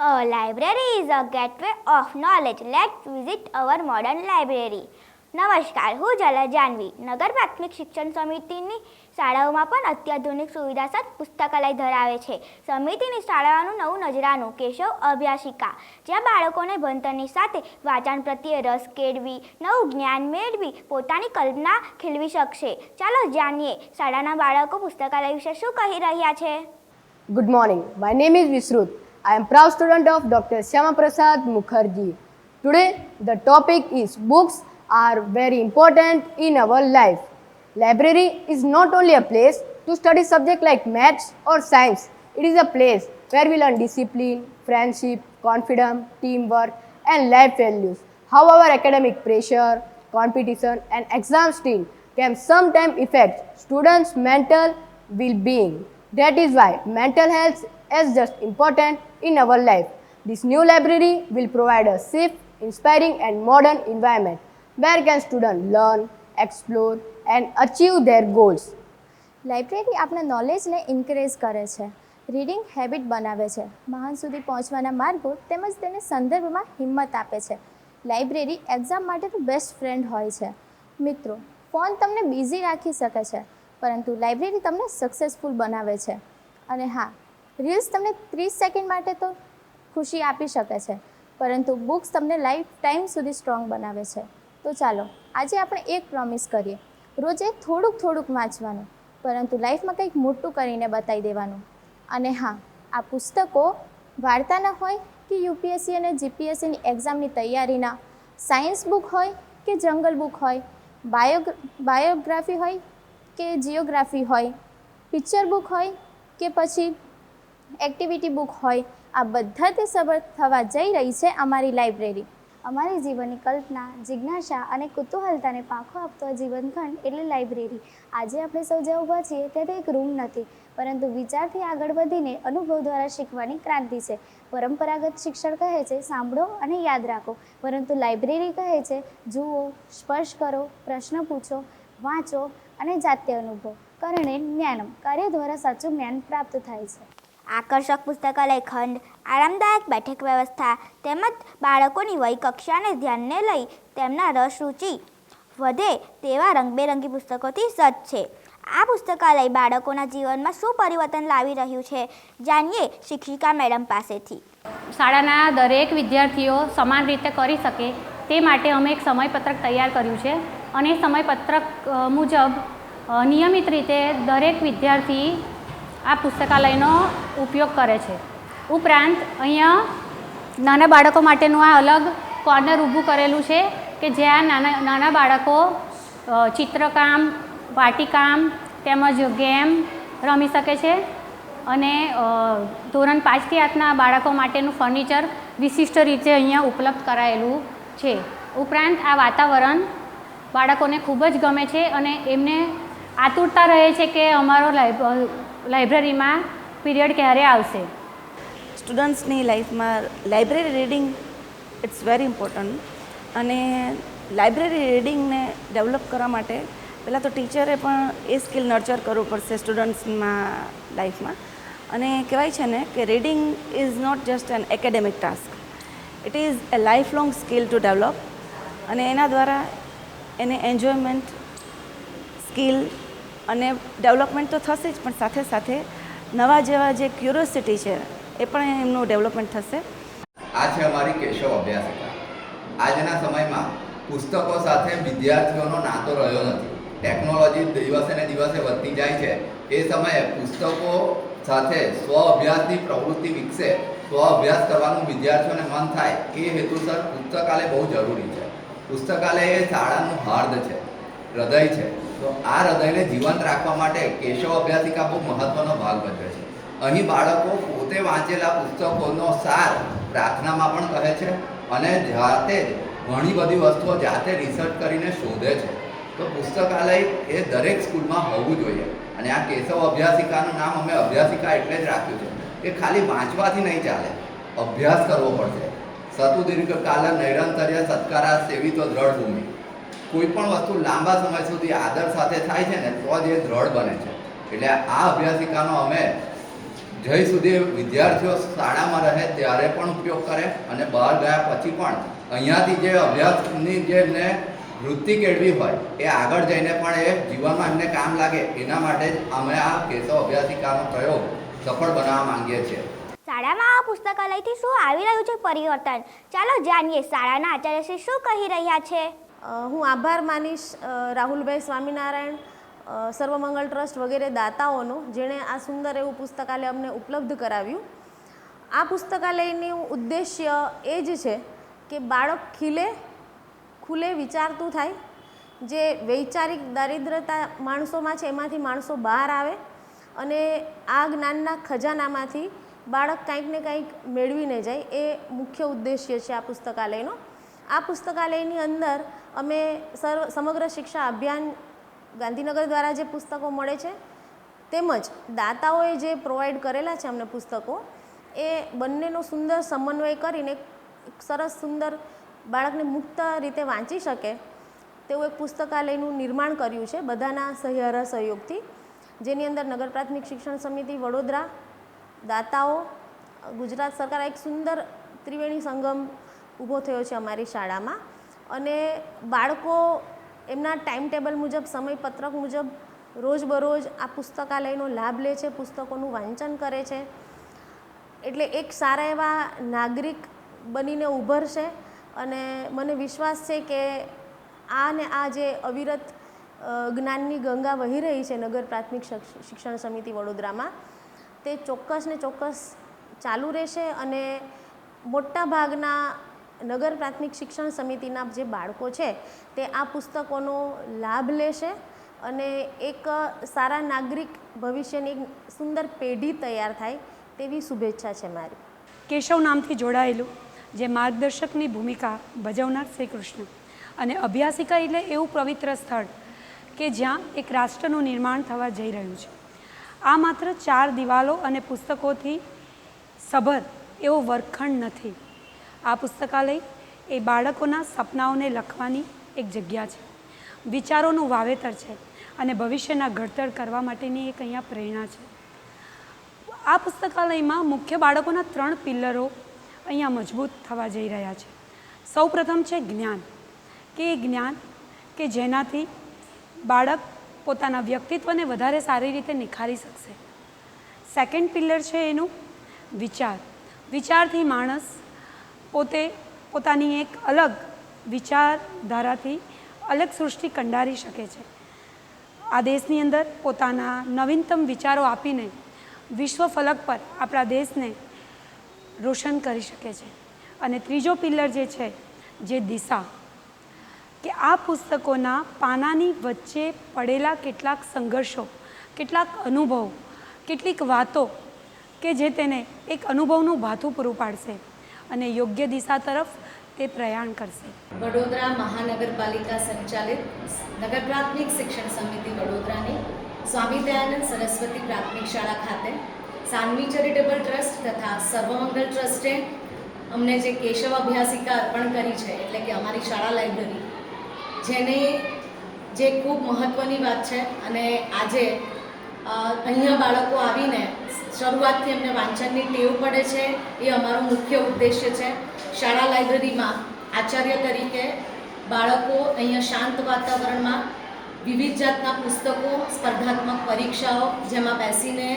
A library is a gateway of knowledge. Let's visit our modern library. નમસ્કાર, હું ઝલર જાનવી. નગર પ્રાથમિક શિક્ષણ સમિતિની શાળાઓમાં પણ અત્યાધુનિક સુવિધા સાથે પુસ્તકાલય ધરાવે છે. સમિતિની શાળાઓનું નવું નજરાનું કેશવ અભ્યાસિકા, જ્યાં બાળકોને ભણતરની સાથે વાંચન પ્રત્યે રસ કેળવી, નવું જ્ઞાન મેળવી પોતાની કલ્પના ખીલવી શકશે. ચાલો જાણીએ શાળાના બાળકો પુસ્તકાલય વિશે શું કહી રહ્યા છે. Good morning. My name is Vishrut. I am proud student of Dr. Syama Prasad Mukherjee. Today the topic is books are very important in our life. Library is not only a place to study subjects like maths or science. It is a place where we learn discipline, friendship, confidence, teamwork and life values. However, academic pressure, competition and exam strain can sometimes affect students' mental well-being. That is why mental health is just important in our life. This new library will provide a safe, inspiring and modern environment where can students learn, explore and achieve their goals. Library આપણા નોલેજને encourage કરે છે, reading habit બનાવે છે, મહાન સુધી પહોંચવાના માર્ગો તેમજ તેને સંદર્ભમાં હિંમત આપે છે. લાઇબ્રેરી એક્ઝામ માટેનું બેસ્ટ ફ્રેન્ડ હોય છે. મિત્રો, ફોન તમને બિઝી રાખી શકે છે, પરંતુ લાઇબ્રેરી તમને સક્સેસફુલ બનાવે છે. અને હા, રીલ્સ તમને 30 સેકન્ડ માટે તો ખુશી આપી શકે છે, પરંતુ બુક્સ તમને લાઈફ ટાઈમ સુધી સ્ટ્રોંગ બનાવે છે. તો ચાલો આજે આપણે એક પ્રોમિસ કરીએ, રોજે થોડુંક વાંચવાનું, પરંતુ લાઈફમાં કંઈક મોટું કરીને બતાવી દેવાનું. અને હા, આ પુસ્તકો વાર્તાના હોય કે યુપીએસસી અને જીપીએસસીની એક્ઝામની તૈયારીના, સાયન્સ બુક હોય કે જંગલ બુક હોય, બાયોગ્રાફી હોય કે જીઓગ્રાફી હોય, પિક્ચર બુક હોય કે પછી એક્ટિવિટી બુક હોય, આ બધાથી સબર થવા જઈ રહી છે અમારી લાઇબ્રેરી. અમારી જીવનની કલ્પના, જિજ્ઞાસા અને કુતૂહલતાને પાંખો આપતો જીવનખંડ એટલે લાઇબ્રેરી. આજે આપણે સૌ જ્યાં ઊભા છીએ તે એક રૂમ નથી, પરંતુ વિચારથી આગળ વધીને અનુભવ દ્વારા શીખવાની ક્રાંતિ છે. પરંપરાગત શિક્ષણ કહે છે સાંભળો અને યાદ રાખો, પરંતુ લાઇબ્રેરી કહે છે જુઓ, સ્પર્શ કરો, પ્રશ્ન પૂછો, વાંચો અને જાતે અનુભવ. કરણે જ્ઞાનમ, કાર્ય દ્વારા સાચું જ્ઞાન પ્રાપ્ત થાય છે. આકર્ષક પુસ્તકાલય ખંડ, આરામદાયક બેઠક વ્યવસ્થા તેમજ બાળકોની વય કક્ષાને ધ્યાનને લઈ તેમના રસ રુચિ વધે તેવા રંગબેરંગી પુસ્તકોથી સજ્જ છે. આ પુસ્તકાલય બાળકોના જીવનમાં શું પરિવર્તન લાવી રહ્યું છે, જાણીએ શિક્ષિકા મેડમ પાસેથી. શાળાના દરેક વિદ્યાર્થીઓ સમાન રીતે કરી શકે તે માટે અમે એક સમયપત્રક તૈયાર કર્યું છે, અને સમયપત્રક મુજબ નિયમિત રીતે દરેક વિદ્યાર્થી આ પુસ્તકાલયનો ઉપયોગ કરે છે. ઉપરાંત અહીંયા નાના બાળકો માટેનું આ અલગ કોર્નર ઊભું કરેલું છે કે જ્યાં નાના બાળકો ચિત્રકામ, વાટીકામ તેમજ ગેમ રમી શકે છે. અને ધોરણ 5થી 8ના બાળકો માટેનું ફર્નિચર વિશિષ્ટ રીતે અહીંયા ઉપલબ્ધ કરાયેલું છે. ઉપરાંત આ વાતાવરણ બાળકોને ખૂબ જ ગમે છે અને એમને આતુરતા રહે છે કે અમારો લાઇબ્રેરીમાં પીરિયડ ક્યારે આવશે. સ્ટુડન્ટ્સની લાઈફમાં library reading it's very important. અને લાઇબ્રેરી રીડિંગને ડેવલપ કરવા માટે પહેલાં તો ટીચરે પણ એ સ્કિલ નર્ચર કરવું પડશે સ્ટુડન્ટ્સમાં લાઈફમાં. અને કહેવાય છે ને કે reading is not just an academic task, it is a life long skill to develop. અને એના દ્વારા એને એન્જોયમેન્ટ, સ્કિલ અને ડેવલપમેન્ટ તો થશે જ, પણ સાથે સાથે નવા જેવા જે ક્યુરિયોસિટી છે એ પણ એમનું ડેવલપમેન્ટ થશે. આ છે અમારી કેશવ અભ્યાસિકા. આજના સમયમાં પુસ્તકો સાથે વિદ્યાર્થીઓનો નાતો રહ્યો નથી. ટેકનોલોજી દિવસે ને દિવસે વધતી જાય છે. એ સમયે પુસ્તકો સાથે સ્વ અભ્યાસની પ્રવૃત્તિ વિકસે, સ્વ અભ્યાસ કરવાનું વિદ્યાર્થીઓને મન થાય, એ હેતુસર પુસ્તકાલય બહુ જરૂરી છે. પુસ્તકાલય એ શાળાનું હાર્દ છે, હૃદય છે. તો આ હૃદયને જીવંત રાખવા માટે કેશવ અભ્યાસિકા બહુ મહત્વનો ભાગ ભજવે છે. અહીં બાળકો પોતે વાંચેલા પુસ્તકોનો સાર પ્રાર્થનામાં પણ કહે છે અને જાતે જ ઘણી બધી વસ્તુઓ જાતે રિસર્ચ કરીને શોધે છે. તો પુસ્તકાલય એ દરેક સ્કૂલમાં હોવું જોઈએ. અને આ કેશવ અભ્યાસિકાનું નામ અમે અભ્યાસિકા એટલે જ રાખ્યું છે કે ખાલી વાંચવાથી નહીં ચાલે, અભ્યાસ કરવો પડશે. સતુ દીર્ઘકાલ નૈરંતર્ય સત્કારા સેવિતો દ્રઢ ભૂમિ. કોઈ પણ વસ્તુ લાંબા સમય સુધી આદર સાથે થાય છે ને તો જ એ દ્રઢ બને છે. એટલે આ અભ્યાસિકાનો અમે જય સુધી વિદ્યાર્થીઓ શાળામાં રહે ત્યારે પણ ઉપયોગ કરે અને બહાર ગયા પછી પણ અહીંયાથી જે અભ્યાસની જે એમને વૃત્તિ કેળવી હોય એ આગળ જઈને પણ એ જીવનમાં એમને કામ લાગે એના માટે જ અમે આ કેશવ અભ્યાસિકાનો પ્રયોગ સફળ બનાવવા માંગીએ છીએ. શાળામાં આ પુસ્તકાલયથી શું આવી રહ્યું છે પરિવર્તન? ચાલો જાણીએ શાળાના આચાર્યશ્રી શું કહી રહ્યા છે. હું આભાર માનીશ રાહુલભાઈ સ્વામિનારાયણ, સર્વમંગલ ટ્રસ્ટ વગેરે દાતાઓનો, જેણે આ સુંદર એવું પુસ્તકાલય અમને ઉપલબ્ધ કરાવ્યું. આ પુસ્તકાલયનું ઉદ્દેશ્ય એ જ છે કે બાળક ખુલે વિચારતું થાય, જે વૈચારિક દારિદ્રતા માણસોમાં છે એમાંથી માણસો બહાર આવે અને આ જ્ઞાનના ખજાનામાંથી બાળક કંઈક ને કંઈક મેળવીને જાય, એ મુખ્ય ઉદ્દેશ્ય છે આ પુસ્તકાલયનો. આ પુસ્તકાલયની અંદર અમે સમગ્ર શિક્ષા અભિયાન ગાંધીનગર દ્વારા જે પુસ્તકો મળે છે તેમજ દાતાઓએ જે પ્રોવાઈડ કરેલા છે અમને પુસ્તકો, એ બંનેનો સુંદર સમન્વય કરીને એક સરસ સુંદર બાળકને મુક્ત રીતે વાંચી શકે તેવું એક પુસ્તકાલયનું નિર્માણ કર્યું છે બધાના સહિયારા સહયોગથી, જેની અંદર નગર પ્રાથમિક શિક્ષણ સમિતિ વડોદરા, દાતાઓ, ગુજરાત સરકાર, એક સુંદર ત્રિવેણી સંગમ ઊભો થયો છે અમારી શાળામાં. અને બાળકો એમના ટાઈમ ટેબલ મુજબ, સમયપત્રક મુજબ રોજબરોજ આ પુસ્તકાલયનો લાભ લે છે, પુસ્તકોનું વાંચન કરે છે. એટલે એક સારા એવા નાગરિક બનીને ઉભરશે અને મને વિશ્વાસ છે કે આ જે અવિરત જ્ઞાનની ગંગા વહી રહી છે નગર પ્રાથમિક શિક્ષણ સમિતિ વડોદરામાં, તે ચોક્કસ ને ચોક્કસ ચાલુ રહેશે અને મોટા ભાગના નગર પ્રાથમિક શિક્ષણ સમિતિના જે બાળકો છે તે આ પુસ્તકોનો લાભ લેશે અને એક સારા નાગરિક ભવિષ્યની એક સુંદર પેઢી તૈયાર થાય તેવી શુભેચ્છા છે મારી. કેશવ નામથી જોડાયેલું જે માર્ગદર્શકની ભૂમિકા ભજવનાર શ્રી કૃષ્ણ અને અભ્યાસિકા એટલે એવું પવિત્ર સ્થળ કે જ્યાં એક રાષ્ટ્રનું નિર્માણ થવા જઈ રહ્યું છે. આ માત્ર 4 દિવાલો અને પુસ્તકોથી સભર એવો વર્ગખંડ નથી. આ પુસ્તકાલય એ બાળકોના સપનાઓને લખવાની એક જગ્યા છે, વિચારોનું વાવેતર છે અને ભવિષ્યના ઘડતર કરવા માટેની એક અહીંયા પ્રેરણા છે. આ પુસ્તકાલયમાં મુખ્ય બાળકોના 3 પિલ્લરો અહીંયા મજબૂત થવા જઈ રહ્યા છે. સૌ પ્રથમ છે જ્ઞાન, કે એ જ્ઞાન કે જેનાથી બાળક પોતાના વ્યક્તિત્વને વધારે સારી રીતે નિખારી શકશે. સેકન્ડ પિલ્લર છે એનું વિચાર. વિચારથી માણસ પોતાની એક અલગ વિચારધારાથી અલગ સૃષ્ટિ કંડારી શકે છે. આ દેશની અંદર પોતાના નવીનતમ વિચારો આપીને વિશ્વ ફલક પર આપણા દેશને રોશન કરી શકે છે. અને ત્રીજો પિલ્લર જે છે, જે દિશા, કે આ પુસ્તકોના પાનાની વચ્ચે પડેલા કેટલાક સંઘર્ષો, કેટલાક અનુભવો, કેટલીક વાતો કે જે તેને એક અનુભવનું ભાથું પૂરું પાડશે અને યોગ્ય દિશા તરફ તે પ્રયાણ કરશે. વડોદરા મહાનગરપાલિકા સંચાલિત નગર પ્રાથમિક શિક્ષણ સમિતિ વડોદરાની સ્વામી દયાનંદ સરસ્વતી પ્રાથમિક શાળા ખાતે સાનવી ચેરિટેબલ ટ્રસ્ટ તથા સર્વમંગલ ટ્રસ્ટે અમને જે કેશવ અભ્યાસિકા અર્પણ કરી છે, એટલે કે અમારી શાળા લાઇબ્રેરી, જેની જે ખૂબ મહત્ત્વની વાત છે અને આજે અહીંયા બાળકો આવીને શરૂઆતથી એમને વાંચનની ટેવ પડે છે, એ અમારો મુખ્ય ઉદ્દેશ્ય છે. શાળા લાઇબ્રેરીમાં આચાર્ય તરીકે બાળકો અહીંયા શાંત વાતાવરણમાં વિવિધ જાતના પુસ્તકો, સ્પર્ધાત્મક પરીક્ષાઓ જેમાં બેસીને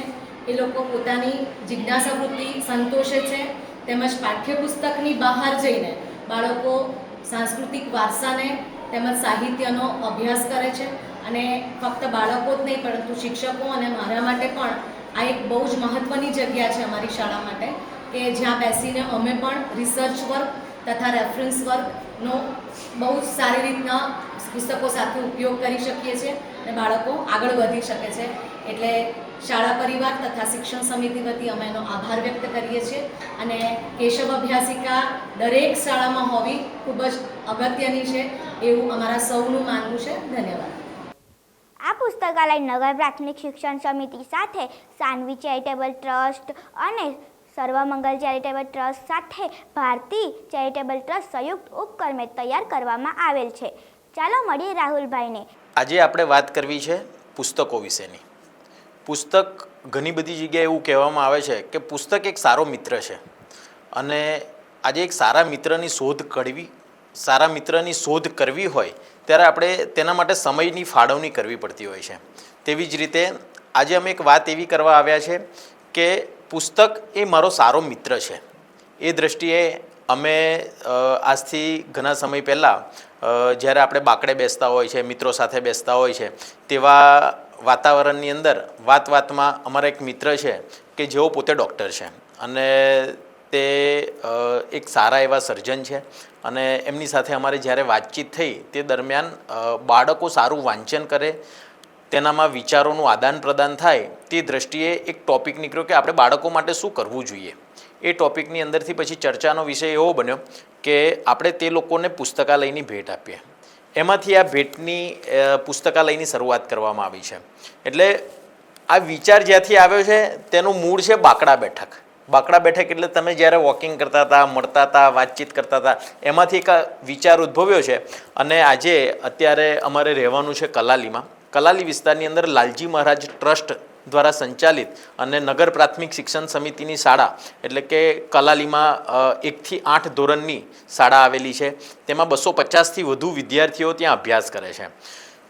એ લોકો પોતાની જિજ્ઞાસા વૃત્તિ સંતોષે છે, તેમજ પાઠ્યપુસ્તકની બહાર જઈને બાળકો સાંસ્કૃતિક વારસાને તેમજ સાહિત્યનો અભ્યાસ કરે છે. અને ફક્ત બાળકો જ નહીં પરંતુ શિક્ષકો અને મારા માટે પણ આ એક બહુ જ મહત્ત્વની જગ્યા છે અમારી શાળા માટે, કે જ્યાં બેસીને અમે પણ રિસર્ચ વર્ક તથા રેફરન્સ વર્કનો બહુ જ સારી રીતના પુસ્તકો સાથે ઉપયોગ કરી શકીએ છીએ અને બાળકો આગળ વધી શકે છે. એટલે શાળા પરિવાર તથા શિક્ષણ સમિતિ વતી અમે એનો આભાર વ્યક્ત કરીએ છીએ અને કેશવ અભ્યાસિકા દરેક શાળામાં હોવી ખૂબ જ અગત્યની છે એવું અમારા સૌનું માનવું છે. ધન્યવાદ. આ પુસ્તકાલય નગર પ્રાથમિક શિક્ષણ સમિતિ સાથે સાનવી ચેરિટેબલ ટ્રસ્ટ અને સર્વમંગલ ચેરિટેબલ ટ્રસ્ટ સાથે ભારતી ચેરિટેબલ ટ્રસ્ટ સંયુક્ત ઉપક્રમે તૈયાર કરવામાં આવેલ છે. ચાલો મળીએ રાહુલભાઈને. આજે આપણે વાત કરવી છે પુસ્તકો વિશેની. પુસ્તક ઘણી બધી જગ્યાએ એવું કહેવામાં આવે છે કે પુસ્તક એક સારો મિત્ર છે અને આજે એક સારા મિત્રની શોધ કરવી હોય ત્યારે આપણે તેના માટે સમયની ફાળવણી કરવી પડતી હોય છે. તેવી જ રીતે આજે અમે એક વાત એવી કરવા આવ્યા છે કે પુસ્તક એ મારો સારો મિત્ર છે. એ દૃષ્ટિએ અમે આજથી ઘણા સમય પહેલાં જ્યારે આપણે બાકડે બેસતા હોય છે, મિત્રો સાથે બેસતા હોય છે, તેવા વાતાવરણની અંદર વાતમાં અમારા એક મિત્ર છે કે જેઓ પોતે ડૉક્ટર છે અને તે એક સારા એવા સર્જન છે અને એમની સાથે અમારે જ્યારે વાતચીત થઈ તે દરમિયાન બાળકો સારું વાંચન કરે, તેનામાં વિચારોનું આદાન પ્રદાન થાય તે દૃષ્ટિએ એક ટૉપિક નીકળ્યો કે આપણે બાળકો માટે શું કરવું જોઈએ. એ ટૉપિકની અંદરથી પછી ચર્ચાનો વિષય એવો બન્યો કે આપણે તે લોકોને પુસ્તકાલયની ભેટ આપીએ. એમાંથી આ ભેટની પુસ્તકાલયની શરૂઆત કરવામાં આવી છે. એટલે આ વિચાર જ્યાંથી આવ્યો છે તેનું મૂળ છે બાકડા બેઠક. બાકડા બેઠક એટલે તમે જ્યારે વોકિંગ કરતા હતા, મળતા હતા, વાતચીત કરતા હતા, એમાંથી એક વિચાર ઉદ્ભવ્યો છે. અને આજે અત્યારે અમારે રહેવાનું છે કલાલીમાં. કલાલી વિસ્તારની અંદર લાલજી મહારાજ ટ્રસ્ટ દ્વારા સંચાલિત અને નગર પ્રાથમિક શિક્ષણ સમિતિની શાળા એટલે કે કલાલીમાં 1 થી 8 ધોરણની શાળા આવેલી છે. તેમાં 250થી વધુ વિદ્યાર્થીઓ ત્યાં અભ્યાસ કરે છે.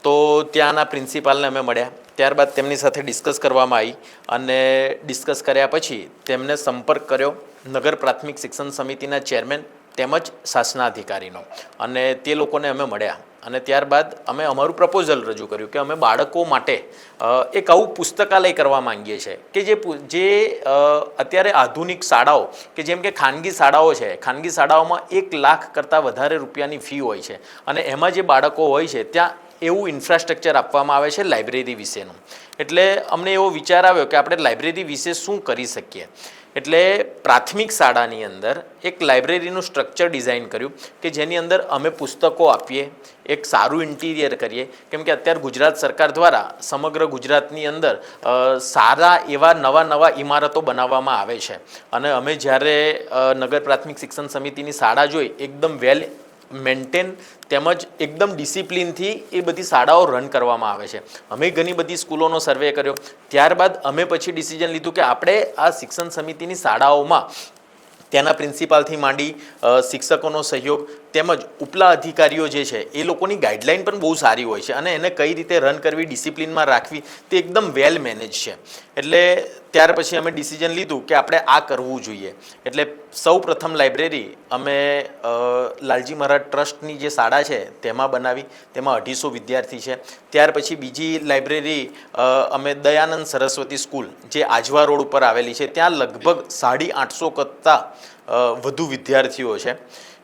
તો ત્યાંના પ્રિન્સિપાલને અમે મળ્યા, ત્યારબાદ તેમની સાથે ડિસ્કસ કરવામાં આવી અને ડિસ્કસ કર્યા પછી તેમને સંપર્ક કર્યો નગર પ્રાથમિક શિક્ષણ સમિતિના ચેરમેન તેમજ શાસનાધિકારીનો અને તે લોકોને અમે મળ્યા અને ત્યારબાદ અમે અમારું પ્રપોઝલ રજૂ કર્યું કે અમે બાળકો માટે એક આવું પુસ્તકાલય કરવા માંગીએ છીએ કે જે અત્યારે આધુનિક શાળાઓ કે જેમ કે ખાનગી શાળાઓ છે, ખાનગી શાળાઓમાં 1 લાખ કરતાં વધારે રૂપિયાની ફી હોય છે અને એમાં જે બાળકો હોય છે ત્યાં એવું ઇન્ફ્રાસ્ટ્રક્ચર આપવામાં આવે છે લાઇબ્રેરી વિશેનું. એટલે અમને એવો વિચાર આવ્યો કે આપણે લાઇબ્રેરી વિશે શું કરી શકીએ. એટલે પ્રાથમિક શાળાની અંદર એક લાઇબ્રેરીનું સ્ટ્રક્ચર ડિઝાઇન કર્યું કે જેની અંદર અમે પુસ્તકો આપીએ, એક સારું ઇન્ટિરિયર કરીએ. કેમ કે અત્યારે ગુજરાત સરકાર દ્વારા સમગ્ર ગુજરાતની અંદર સારા એવા નવા ઇમારતો બનાવવામાં આવે છે અને અમે જ્યારે નગર પ્રાથમિક શિક્ષણ સમિતિની શાળા જોઈ એકદમ વેલ મેન્ટેન તેમજ એકદમ ડિસિપ્લિનથી એ બધી શાળાઓ રન કરવામાં આવે છે. અમે ઘણી બધી સ્કૂલોનો સર્વે કર્યો, ત્યારબાદ અમે પછી ડિસિઝન લીધું કે આપણે આ શિક્ષણ સમિતિની શાળાઓમાં ત્યાંના પ્રિન્સિપાલથી માંડી શિક્ષકોનો સહયોગ તેમજ ઉપલા અધિકારીઓ જે છે એ લોકોની ગાઈડલાઇન પણ બહુ સારી હોય છે અને એને કઈ રીતે રન કરવી, ડિસિપ્લિનમાં રાખવી તે એકદમ વેલ મેનેજ છે. એટલે ત્યાર પછી અમે ડિસિઝન લીધું કે આપણે આ કરવું જોઈએ. એટલે સૌ પ્રથમ લાઇબ્રેરી અમે લાલજી મહારાજ ટ્રસ્ટની જે શાળા છે તેમાં બનાવી, તેમાં 250 વિદ્યાર્થી છે. ત્યાર પછી બીજી લાઇબ્રેરી અમે દયાનંદ સરસ્વતી સ્કૂલ જે આજવા રોડ ઉપર આવેલી છે ત્યાં લગભગ 850 કરતાં વધુ વિદ્યાર્થીઓ છે.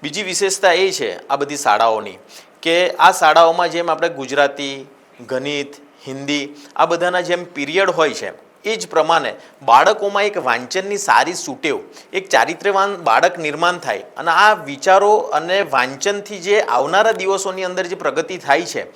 બીજી વિશેષતા એ છે આ બધી શાળાઓની કે આ શાળાઓમાં જેમ આપણે ગુજરાતી, ગણિત, હિન્દી આ બધાના જેમ પીરિયડ હોય છે એ જ પ્રમાણે બાળકોમાં એક વાંચનની સારી સુટેવ, એક ચારિત્ર્યવાન બાળક નિર્માણ થાય અને આ વિચારો અને વાંચનથી જે આવનારા દિવસોની અંદર જે પ્રગતિ થાય છે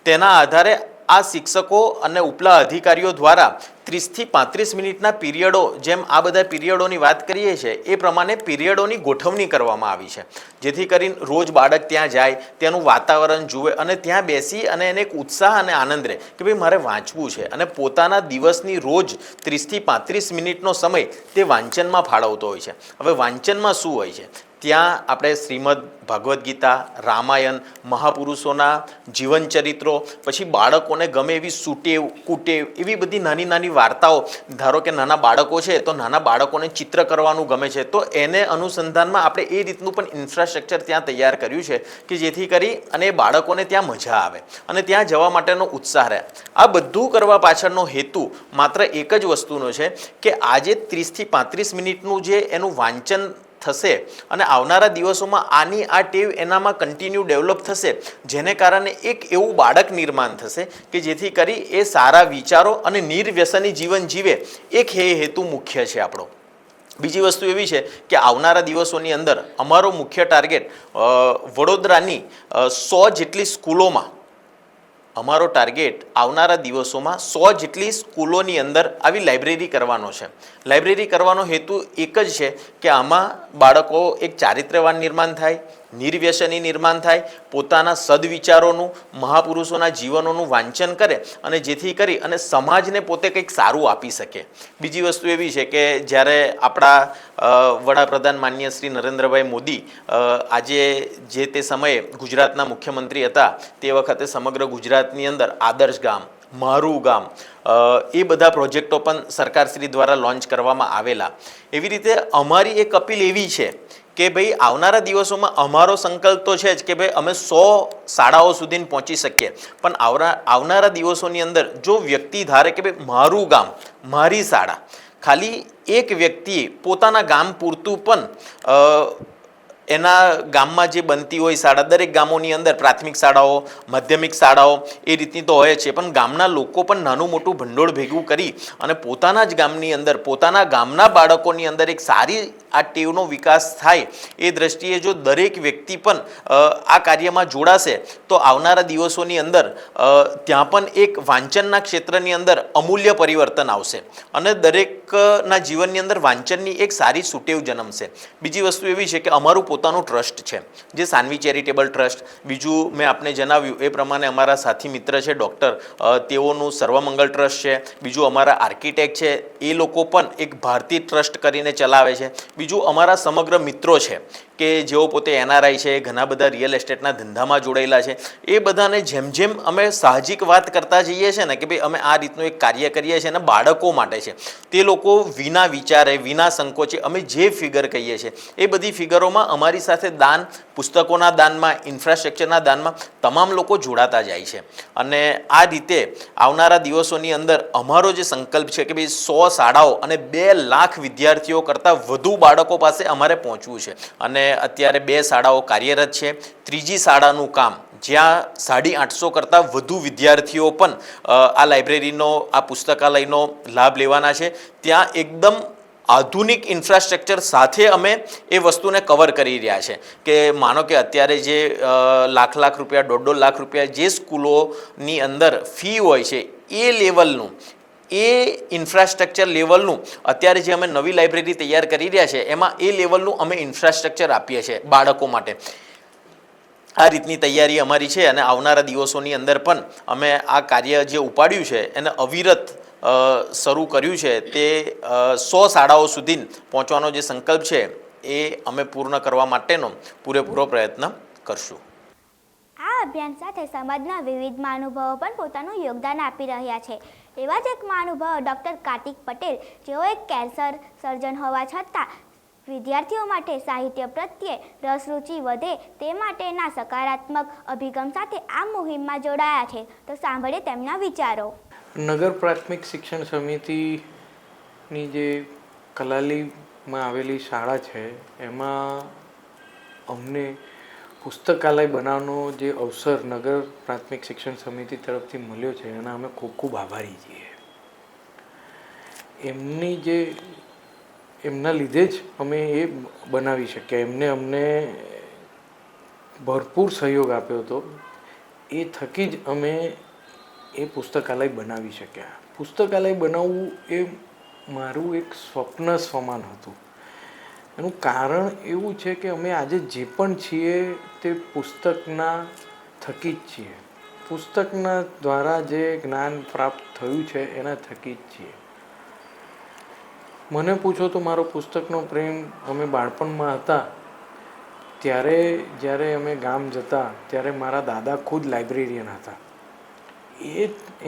તેના આધારે આ શિક્ષકો અને ઉપલા અધિકારીઓ દ્વારા 30 થી 35 મિનિટના પીરિયડો, જેમ આ બધા પીરિયડોની વાત કરીએ છીએ એ પ્રમાણે પીરિયડોની ગોઠવણી કરવામાં આવી છે જેથી કરીને રોજ બાળક ત્યાં જાય, તેનું વાતાવરણ જુએ અને ત્યાં બેસી અને એને એક ઉત્સાહ અને આનંદ રહે કે ભાઈ મારે વાંચવું છે અને પોતાના દિવસની રોજ 30 થી 35 મિનિટનો સમય તે વાંચનમાં ફાળવતો હોય છે. હવે વાંચનમાં શું હોય છે? ત્યાં આપણે શ્રીમદ ભાગવદ્ ગીતા, રામાયણ, મહાપુરુષોના જીવનચરિત્રો, પછી બાળકોને ગમે એવી સુટેવ, કુટેવ એવી બધી નાની નાની વાર્તાઓ. ધારો કે નાના બાળકો છે તો નાના બાળકોને ચિત્ર કરવાનું ગમે છે તો એને અનુસંધાનમાં આપણે એ રીતનું પણ ઇન્ફ્રાસ્ટ્રક્ચર ત્યાં તૈયાર કર્યું છે કે જેથી કરી અને એ બાળકોને ત્યાં મજા આવે અને ત્યાં જવા માટેનો ઉત્સાહ રહે. આ બધું કરવા પાછળનો હેતુ માત્ર એક જ વસ્તુનો છે કે આજે 30 થી 35 મિનિટનું જે એનું વાંચન થશે અને આવનારા દિવસોમાં આની આ ટેવ એનામાં કન્ટિન્યુ ડેવલપ થશે જેને કારણે એક એવું બાળક નિર્માણ થશે કે જેથી કરી એ સારા વિચારો અને નિર્વ્યસની જીવન જીવે. એક હેતુ મુખ્ય છે આપણો. બીજી વસ્તુ એવી છે કે આવનારા દિવસોની અંદર અમારો મુખ્ય ટાર્ગેટ વડોદરાની 100 જેટલી સ્કૂલોમાં અમારો ટાર્ગેટ આવનારા દિવસોમાં 100 જેટલી સ્કૂલોની અંદર આવી લાઇબ્રેરી કરવાનો છે. લાઇબ્રેરી કરવાનો હેતુ એક જ છે કે આમાં બાળકો એક ચારિત્ર્યવાન નિર્માણ થાય, નિર્વ્યસની નિર્માણ થાય, પોતાના સદવિચારોનું, મહાપુરુષોના જીવનોનું વાંચન કરે અને જેથી કરી અને સમાજને પોતે કંઈક સારું આપી શકે. બીજી વસ્તુ એવી છે કે જ્યારે આપણા વડાપ્રધાન માનનીય શ્રી નરેન્દ્રભાઈ મોદી આજે જે તે સમયે ગુજરાતના મુખ્યમંત્રી હતા તે વખતે સમગ્ર ગુજરાતની અંદર આદર્શ ગામ, મારું ગામ, એ બધા પ્રોજેક્ટો પણ સરકારશ્રી દ્વારા લોન્ચ કરવામાં આવેલા. એવી રીતે અમારી એક અપીલ એવી છે કે ભાઈ આવનારા દિવસોમાં અમારો સંકલ્પ તો છે જ કે ભાઈ અમે 100 શાળાઓ સુધી પહોંચી શકીએ, પણ આવનારા દિવસોની અંદર જો વ્યક્તિ ધારે કે ભાઈ મારું ગામ, મારી શાળા, ખાલી એક વ્યક્તિ પોતાના ગામ પૂરતું પણ એના ગામમાં જે બનતી હોય શાળા, દરેક ગામોની અંદર પ્રાથમિક શાળાઓ, માધ્યમિક શાળાઓ એ રીતની તો હોય છે, પણ ગામના લોકો પણ નાનું મોટું ભંડોળ ભેગું કરી અને પોતાના જ ગામની અંદર, પોતાના ગામના બાળકોની અંદર એક સારી આ ટેવનો વિકાસ થાય એ દ્રષ્ટિએ જો દરેક વ્યક્તિ પણ આ કાર્યમાં જોડાશે તો આવનારા દિવસોની અંદર ત્યાં પણ એક વાંચનના ક્ષેત્રની અંદર અમૂલ્ય પરિવર્તન આવશે અને દરેકના જીવનની અંદર વાંચનની એક સારી સુટેવ જન્મશે. બીજી વસ્તુ એવી છે કે અમારું પોતાનું ટ્રસ્ટ છે જે સાનવી ચેરિટેબલ ટ્રસ્ટ. બીજું મેં આપને જણાવ્યું એ પ્રમાણે અમારા સાથી મિત્ર છે ડૉક્ટર, તેઓનું સર્વમંગલ ટ્રસ્ટ છે. બીજું અમારા આર્કિટેક્ટ છે, એ લોકો પણ એક ભારતી ટ્રસ્ટ કરીને ચલાવે છે. બીજું અમારા સમગ્ર મિત્રો છે કે જેઓ પોતે NRI છે, ઘણા બધા રિયલ એસ્ટેટના ધંધામાં જોડાયેલા છે. એ બધાને જેમ જેમ અમે સાહજિક વાત કરતા જઈએ છીએ ને કે ભાઈ અમે આ રીતનું એક કાર્ય કરીએ છીએ અને બાળકો માટે છે, તે લોકો વિના વિચારે, વિના સંકોચે અમે જે ફિગર કહીએ છીએ એ બધી ફિગરોમાં અમારી સાથે દાન, પુસ્તકોના દાનમાં, ઇન્ફ્રાસ્ટ્રક્ચરના દાનમાં તમામ લોકો જોડાતા જાય છે. અને આ રીતે આવનારા દિવસોની અંદર અમારો જે સંકલ્પ છે કે ભાઈ 100 શાળાઓ અને 2 લાખ વિદ્યાર્થીઓ કરતાં વધુ બાળકો પાસે અમારે પહોંચવું છે. અને અત્યારે 2 શાળાઓ કાર્યરત છે. ત્રીજી શાળાનું કામ જ્યાં 850 કરતાં વધુ વિદ્યાર્થીઓ પણ આ લાઇબ્રેરીનો, આ પુસ્તકાલયનો લાભ લેવાના છે. ત્યાં એકદમ આધુનિક ઇન્ફ્રાસ્ટ્રક્ચર સાથે અમે એ વસ્તુને કવર કરી રહ્યા છે કે માનો કે અત્યારે જે લાખ રૂપિયા, 1.5 લાખ રૂપિયા જે સ્કૂલોની અંદર ફી હોય છે એ લેવલનું, એ ઇન્ફ્રાસ્ટ્રક્ચર લેવલનું અત્યારે જે અમે નવી લાઇબ્રેરી તૈયાર કરી રહ્યા છે એમાં એ લેવલનું અમે ઇન્ફ્રાસ્ટ્રક્ચર આપીએ છીએ બાળકો માટે. આ રીતની તૈયારી અમારી છે અને આવનારા દિવસોની અંદર પણ અમે આ કાર્ય જે ઉપાડ્યું છે એને અવિરત શરૂ કર્યું છે. તે 100 શાળાઓ સુધી પહોંચવાનો જે સંકલ્પ છે એ અમે પૂર્ણ કરવા માટેનો પૂરેપૂરો પ્રયત્ન કરશું. આ અભિયાન સાથે સમાજના વિવિધ મહાનુભાવો પણ પોતાનું યોગદાન આપી રહ્યા છે. એવા જ એક મહાનુભાવ ડૉક્ટર કાર્તિક પટેલ, જેઓ એક કેન્સર સર્જન હોવા છતાં વિદ્યાર્થીઓ માટે સાહિત્ય પ્રત્યે રસરૂચિ વધે તે માટેના સકારાત્મક અભિગમ સાથે આ મુહિમમાં જોડાયા છે. તો સાંભળીએ તેમના વિચારો. નગર પ્રાથમિક શિક્ષણ સમિતિની જે કલાલીમાં આવેલી શાળા છે એમાં અમને પુસ્તકાલય બનાવવાનો જે અવસર નગર પ્રાથમિક શિક્ષણ સમિતિ તરફથી મળ્યો છે એના અમે ખૂબ ખૂબ આભારી છીએ. એમના લીધે જ અમે એ બનાવી શક્યા. એમને અમને ભરપૂર સહયોગ આપ્યો હતો. એ થકી જ અમે એ પુસ્તકાલય બનાવી શક્યા. પુસ્તકાલય બનાવવું એ મારું એક સ્વપ્ન સમાન હતું. એનું કારણ એવું છે કે અમે આજે જે પણ છીએ તે પુસ્તકના થકી જ છીએ. પુસ્તકના દ્વારા જે જ્ઞાન પ્રાપ્ત થયું છે એના થકી જ છીએ. મને પૂછો તો મારો પુસ્તકનો પ્રેમ અમે બાળપણમાં હતા ત્યારે જ્યારે અમે ગામ જતા ત્યારે મારા દાદા ખુદ લાઇબ્રેરિયન હતા.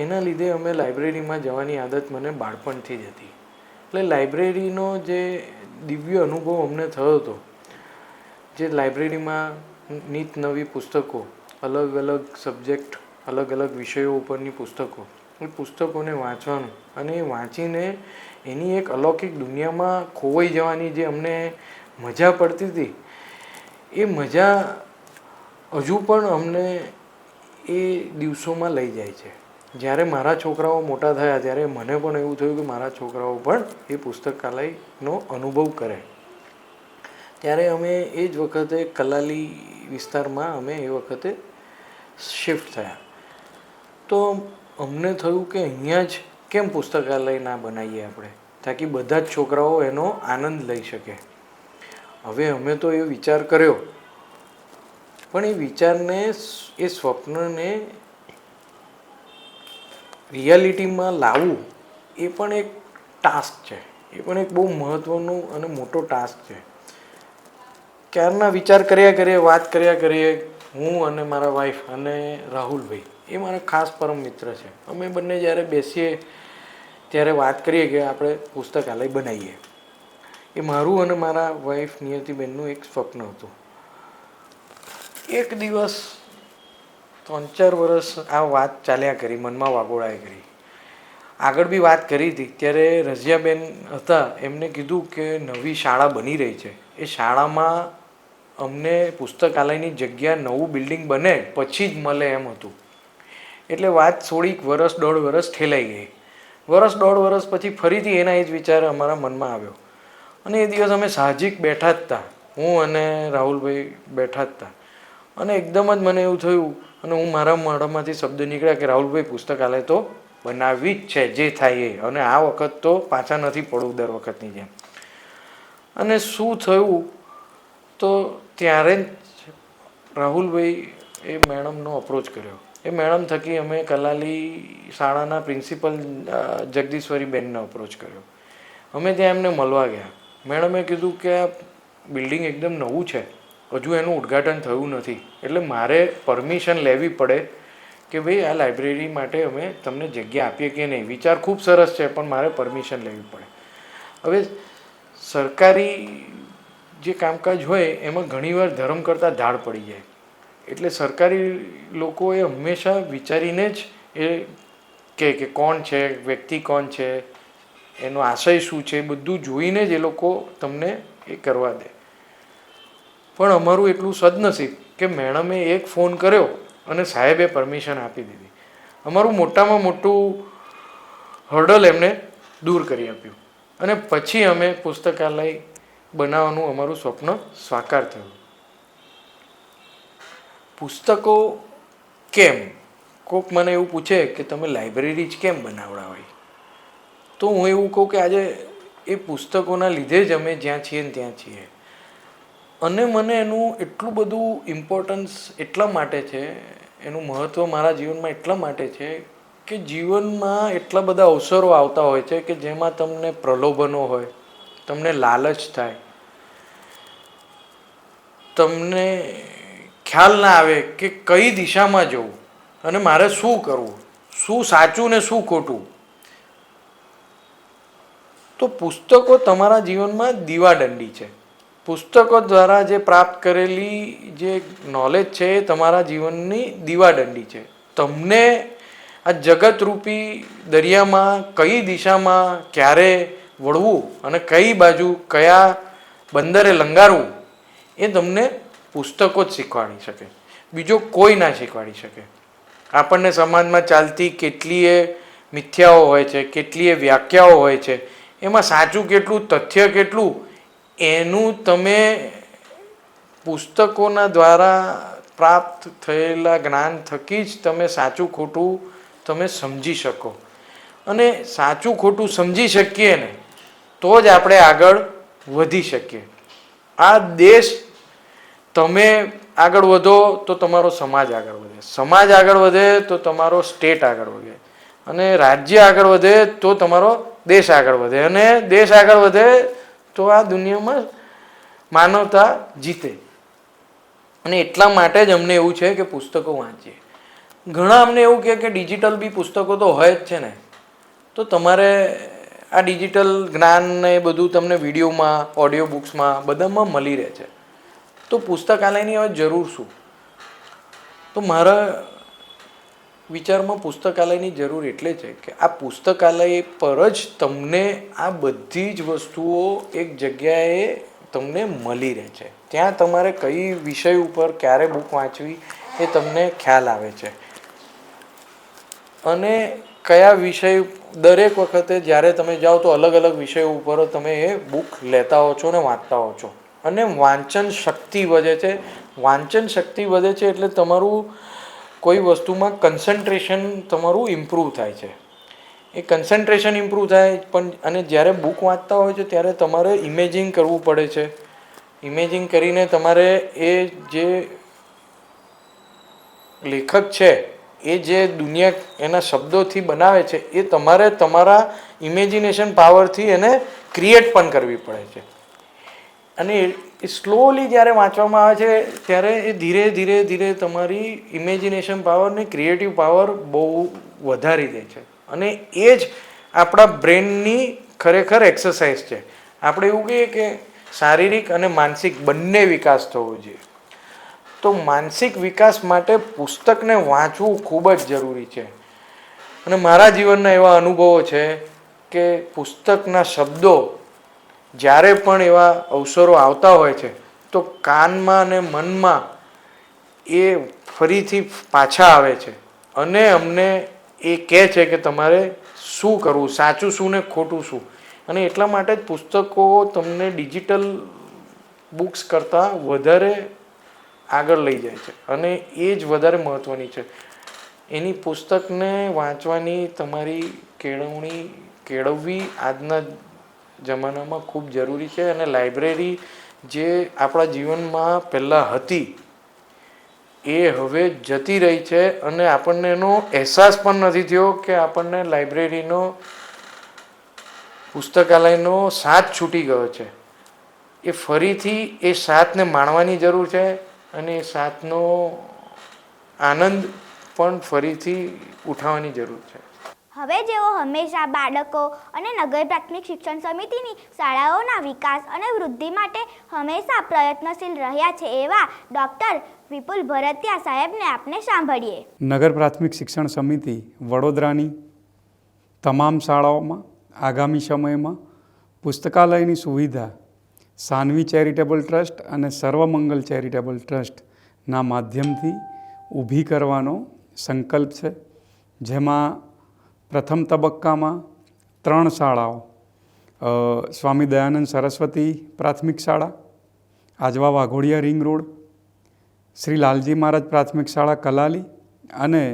એના લીધે અમે લાઇબ્રેરીમાં જવાની આદત મને બાળપણથી જ હતી. એટલે લાઇબ્રેરીનો જે દિવ્ય અનુભવ અમને થયો હતો, જે લાઇબ્રેરીમાં નિત નવી પુસ્તકો, અલગ અલગ સબ્જેક્ટ, અલગ અલગ વિષયો ઉપરની પુસ્તકો, એ પુસ્તકોને વાંચવાનું અને એ વાંચીને એની એક અલૌકિક દુનિયામાં ખોવાઈ જવાની જે અમને મજા પડતી હતી, એ મજા હજુ પણ અમને એ દિવસોમાં લઈ જાય છે. જ્યારે મારા છોકરાઓ મોટા થયા ત્યારે મને પણ એવું થયું કે મારા છોકરાઓ પણ એ પુસ્તકાલયનો અનુભવ કરે. ત્યારે અમે એ જ વખતે કલાલી વિસ્તારમાં અમે એ વખતે શિફ્ટ થયા. તો અમને થયું કે અહીંયા જ કેમ પુસ્તકાલય ના બનાવીએ આપણે, તાકી બધા જ છોકરાઓ એનો આનંદ લઈ શકે. હવે અમે તો એ વિચાર કર્યો પણ એ વિચારને, એ સ્વપ્નને રિયાલિટીમાં લાવવું એ પણ એક ટાસ્ક છે, એ પણ એક બહુ મહત્ત્વનું અને મોટો ટાસ્ક છે. ક્યારના વિચાર કર્યા કરીએ, વાત કર્યા કરીએ, હું અને મારા વાઈફ અને રાહુલભાઈ, એ મારા ખાસ પરમ મિત્ર છે. અમે બંને જ્યારે બેસીએ ત્યારે વાત કરીએ કે આપણે પુસ્તકાલય બનાવીએ. એ મારું અને મારા વાઈફ નિયતિબેનનું એક સ્વપ્ન હતું. એક દિવસ 3-4 વર્ષ આ વાત ચાલ્યા કરી, મનમાં વાગોળાએ કરી. આગળ બી વાત કરી હતી ત્યારે રઝિયાબેન હતા, એમને કીધું કે નવી શાળા બની રહી છે, એ શાળામાં અમને પુસ્તકાલયની જગ્યા, નવું બિલ્ડિંગ બને પછી જ મળે એમ હતું. એટલે વાત થોડીક 1-1.5 વર્ષ ઠેલાઈ ગઈ. 1-1.5 વર્ષ પછી ફરીથી એના એ જ વિચાર અમારા મનમાં આવ્યો. અને એ દિવસ અમે સાહજિક બેઠા જ હતા, હું અને રાહુલભાઈ બેઠા જ હતા, અને એકદમ જ મને એવું થયું અને હું મારા મોઢામાંથી શબ્દ નીકળ્યા કે રાહુલભાઈ પુસ્તકાલય તો બનાવવી જ છે, જે થાય એ, અને આ વખત તો પાછા નથી પડવું દર વખતની જેમ. અને શું થયું તો ત્યારે જ રાહુલભાઈ એ મેડમનો અપ્રોચ કર્યો. એ મેડમ થકી અમે કલાલી શાળાના પ્રિન્સિપલ જગદીશ્વરીબેનનો અપ્રોચ કર્યો. અમે ત્યાં એમને મળવા ગયા. મેડમે કીધું કે આ બિલ્ડિંગ એકદમ નવું છે, હજુ એનું ઉદ્ઘાટન થયું નથી, એટલે મારે પરમિશન લેવી પડે કે ભાઈ આ લાઇબ્રેરી માટે અમે તમને જગ્યા આપીએ કે નહીં. વિચાર ખૂબ સરસ છે, પણ મારે પરમિશન લેવી પડે. હવે સરકારી જે કામકાજ હોય એમાં ઘણીવાર ધર્મ કરતાં ધાડ પડી જાય, એટલે સરકારી લોકોએ હંમેશા વિચારીને જ એ કે કોણ છે, વ્યક્તિ કોણ છે, એનો આશય શું છે, બધું જોઈને જ એ લોકો તમને એ કરવા દે. પણ અમારું એટલું સદનસીબ કે મેડમે એક ફોન કર્યો અને સાહેબે પરમિશન આપી દીધી. અમારું મોટામાં મોટું હર્ડલ એમને દૂર કરી આપ્યું, અને પછી અમે પુસ્તકાલય બનાવવાનું અમારું સ્વપ્ન સાકાર થયું. પુસ્તકો કેમ? કોઈક મને એવું પૂછે કે તમે લાઇબ્રેરી જ કેમ બનાવડાવાય, તો હું એવું કહું કે આજે એ પુસ્તકોના લીધે જ અમે જ્યાં છીએ ને ત્યાં છીએ. અને મને એનું એટલું બધું ઇમ્પોર્ટન્સ એટલા માટે છે, એનું મહત્ત્વ મારા જીવનમાં એટલા માટે છે કે જીવનમાં એટલા બધા અવસરો આવતા હોય છે કે જેમાં તમને પ્રલોભનો હોય, તમને લાલચ થાય, તમને ખ્યાલ ના આવે કે કઈ દિશામાં જવું અને મારે શું કરવું, શું સાચું ને શું ખોટું. તો પુસ્તકો તમારા જીવનમાં દીવાદંડી છે. પુસ્તકો દ્વારા જે પ્રાપ્ત કરેલી જે નોલેજ છે એ તમારા જીવનની દીવાદંડી છે. તમને આ જગતરૂપી દરિયામાં કઈ દિશામાં ક્યારે વળવું અને કઈ બાજુ કયા બંદરે લંગારવું એ તમને પુસ્તકો જ શીખવાડી શકે, બીજો કોઈ ના શીખવાડી શકે. આપણને સમાજમાં ચાલતી કેટલીય મિથ્યાઓ હોય છે, કેટલીય વ્યાખ્યાઓ હોય છે, એમાં સાચું કેટલું, તથ્ય કેટલું, એનું તમે પુસ્તકોના દ્વારા પ્રાપ્ત થયેલા જ્ઞાન થકી જ તમે સાચું ખોટું તમે સમજી શકો. અને સાચું ખોટું સમજી શકીએ ને તો જ આપણે આગળ વધી શકીએ. આ દેશ, તમે આગળ વધો તો તમારો સમાજ આગળ વધે, સમાજ આગળ વધે તો તમારો સ્ટેટ આગળ વધે, અને રાજ્ય આગળ વધે તો તમારો દેશ આગળ વધે, અને દેશ આગળ વધે તો આ દુનિયામાં માનવતા જીતે. અને એટલા માટે જ અમને એવું છે કે પુસ્તકો વાંચીએ. ઘણા અમને એવું કહે કે ડિજિટલ બી પુસ્તકો તો હોય જ છે ને, તો તમારે આ ડિજિટલ જ્ઞાન ને એ બધું તમને વિડીયોમાં, ઓડિયો બુક્સમાં બધામાં મળી રહે છે, તો પુસ્તકાલયની હવે જરૂર શું? તો મારા વિચારમાં પુસ્તકાલયની જરૂર એટલે છે કે આ પુસ્તકાલય પર જ તમને આ બધી જ વસ્તુઓ એક જગ્યાએ તમને મળી રહે છે. ત્યાં તમારે કઈ વિષય ઉપર ક્યારે બુક વાંચવી એ તમને ખ્યાલ આવે છે, અને કયા વિષય દરેક વખતે જ્યારે તમે જાઓ તો અલગ અલગ વિષયો ઉપર તમે એ બુક લેતા હો છો ને વાંચતા હો છો, અને વાંચન શક્તિ વધે છે. વાંચન શક્તિ વધે છે એટલે તમારું કોઈ વસ્તુમાં કન્સન્ટ્રેશન તમારું ઇમ્પ્રૂવ થાય છે. એ કન્સન્ટ્રેશન ઇમ્પ્રૂવ થાય પણ, અને જ્યારે બુક વાંચતા હોય છે ત્યારે તમારે ઇમેજિંગ કરવું પડે છે. ઇમેજિંગ કરીને તમારે એ જે લેખક છે એ જે દુનિયા એના શબ્દોથી બનાવે છે એ તમારે તમારા ઇમેજિનેશન પાવરથી એને ક્રિએટ પણ કરવી પડે છે. અને એ સ્લોલી જ્યારે વાંચવામાં આવે છે ત્યારે એ ધીરે ધીરે ધીરે તમારી ઇમેજિનેશન પાવર ને ક્રિએટિવ પાવર બહુ વધારી દે છે. અને એ જ આપણા બ્રેનની ખરેખર એક્સરસાઇઝ છે. આપણે એવું કહીએ કે શારીરિક અને માનસિક બંને વિકાસ થવો જોઈએ. તો માનસિક વિકાસ માટે પુસ્તકને વાંચવું ખૂબ જ જરૂરી છે. અને મારા જીવનના એવા અનુભવો છે કે પુસ્તકના શબ્દો જ્યારે પણ એવા અવસરો આવતા હોય છે તો કાનમાં અને મનમાં એ ફરીથી પાછા આવે છે અને અમને એ કહે છે કે તમારે શું કરવું, સાચું શું ને ખોટું શું. અને એટલા માટે જ પુસ્તકો તમને ડિજિટલ બુક્સ કરતાં વધારે આગળ લઈ જાય છે અને એ જ વધારે મહત્ત્વની છે. એની પુસ્તકને વાંચવાની તમારી કેળવવી આજના જમાનામાં ખૂબ જરૂરી છે. અને લાઇબ્રેરી જે આપણા જીવનમાં પહેલાં હતી એ હવે જતી રહી છે અને આપણને એનો અહેસાસ પણ નથી થયો કે આપણને લાઇબ્રેરીનો પુસ્તકાલયનો સાથ છૂટી ગયો છે. એ ફરીથી એ સાથને માણવાની જરૂર છે અને એ સાથનો આનંદ પણ ફરીથી ઉઠાવવાની જરૂર છે. હવે જેઓ હંમેશા બાળકો અને નગર પ્રાથમિક શિક્ષણ સમિતિની શાળાઓના વિકાસ અને વૃદ્ધિ માટે હંમેશા પ્રયત્નશીલ રહ્યા છે એવા ડૉક્ટર વિપુલ ભરતિયા સાહેબને આપણે સાંભળીએ. નગર પ્રાથમિક શિક્ષણ સમિતિ વડોદરાની તમામ શાળાઓમાં આગામી સમયમાં પુસ્તકાલયની સુવિધા સાનવી ચેરિટેબલ ટ્રસ્ટ અને સર્વમંગલ ચેરિટેબલ ટ્રસ્ટના માધ્યમથી ઊભી કરવાનો સંકલ્પ છે. જેમાં પ્રથમ તબક્કામાં 3 શાળાઓ સ્વામી દયાનંદ સરસ્વતી પ્રાથમિક શાળા, આજવા વાઘોડિયા રિંગ રોડ, શ્રી લાલજી મહારાજ પ્રાથમિક શાળા કલાલી અને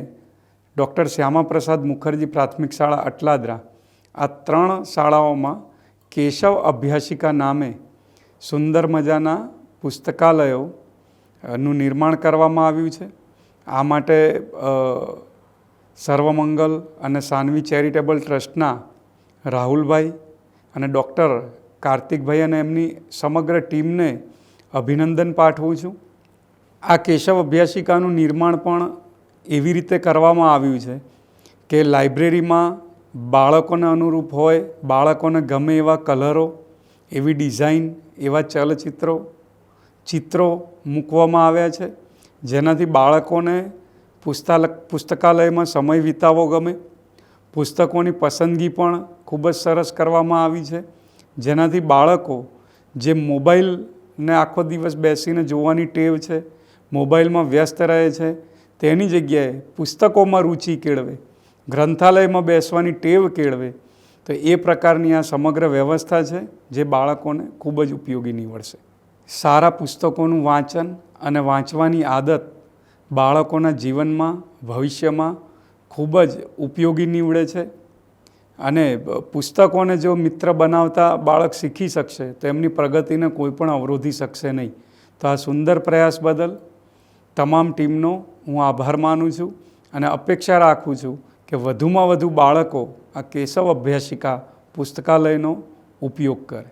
ડૉક્ટર શ્યામાપ્રસાદ મુખર્જી પ્રાથમિક શાળા અટલાદરા, આ 3 શાળાઓમાં કેશવ અભ્યાસિકા નામે સુંદર મજાના પુસ્તકાલયોનું નિર્માણ કરવામાં આવ્યું છે. આ માટે સર્વમંગલ અને સાનવી ચેરિટેબલ ટ્રસ્ટના રાહુલભાઈ અને ડૉક્ટર કાર્તિકભાઈ અને એમની સમગ્ર ટીમને અભિનંદન પાઠવું છું. આ કેશવ અભ્યાસિકાનું નિર્માણ પણ એવી રીતે કરવામાં આવ્યું છે કે લાઇબ્રેરીમાં બાળકોને અનુરૂપ હોય, બાળકોને ગમે એવા કલરો, એવી ડિઝાઇન, એવા ચિત્રો મૂકવામાં આવ્યા છે જેનાથી બાળકોને પુસ્તકાલયમાં સમય વિતાવવો ગમે. પુસ્તકોની પસંદગી પણ ખૂબ જ સરસ કરવામાં આવી છે જેનાથી બાળકો જે મોબાઈલને આખો દિવસ બેસીને જોવાની ટેવ છે, મોબાઈલમાં વ્યસ્ત રહે છે, તેની જગ્યાએ પુસ્તકોમાં રુચિ કેળવે, ગ્રંથાલયમાં બેસવાની ટેવ કેળવે. તો એ પ્રકારની આ સમગ્ર વ્યવસ્થા છે જે બાળકોને ખૂબ જ ઉપયોગી નીવડશે. સારા પુસ્તકોનું વાંચન અને વાંચવાની આદત બાળકોના જીવનમાં ભવિષ્યમાં ખૂબ જ ઉપયોગી નીવડે છે. અને પુસ્તકોને જો મિત્ર બનાવતા બાળક શીખી શકશે તો એમની પ્રગતિને કોઈ પણ અવરોધી શકશે નહીં. તો આ સુંદર પ્રયાસ બદલ તમામ ટીમનો હું આભાર માનું છું અને અપેક્ષા રાખું છું કે વધુમાં વધુ બાળકો આ કેશવ અભ્યાસિકા પુસ્તકાલયનો ઉપયોગ કરે.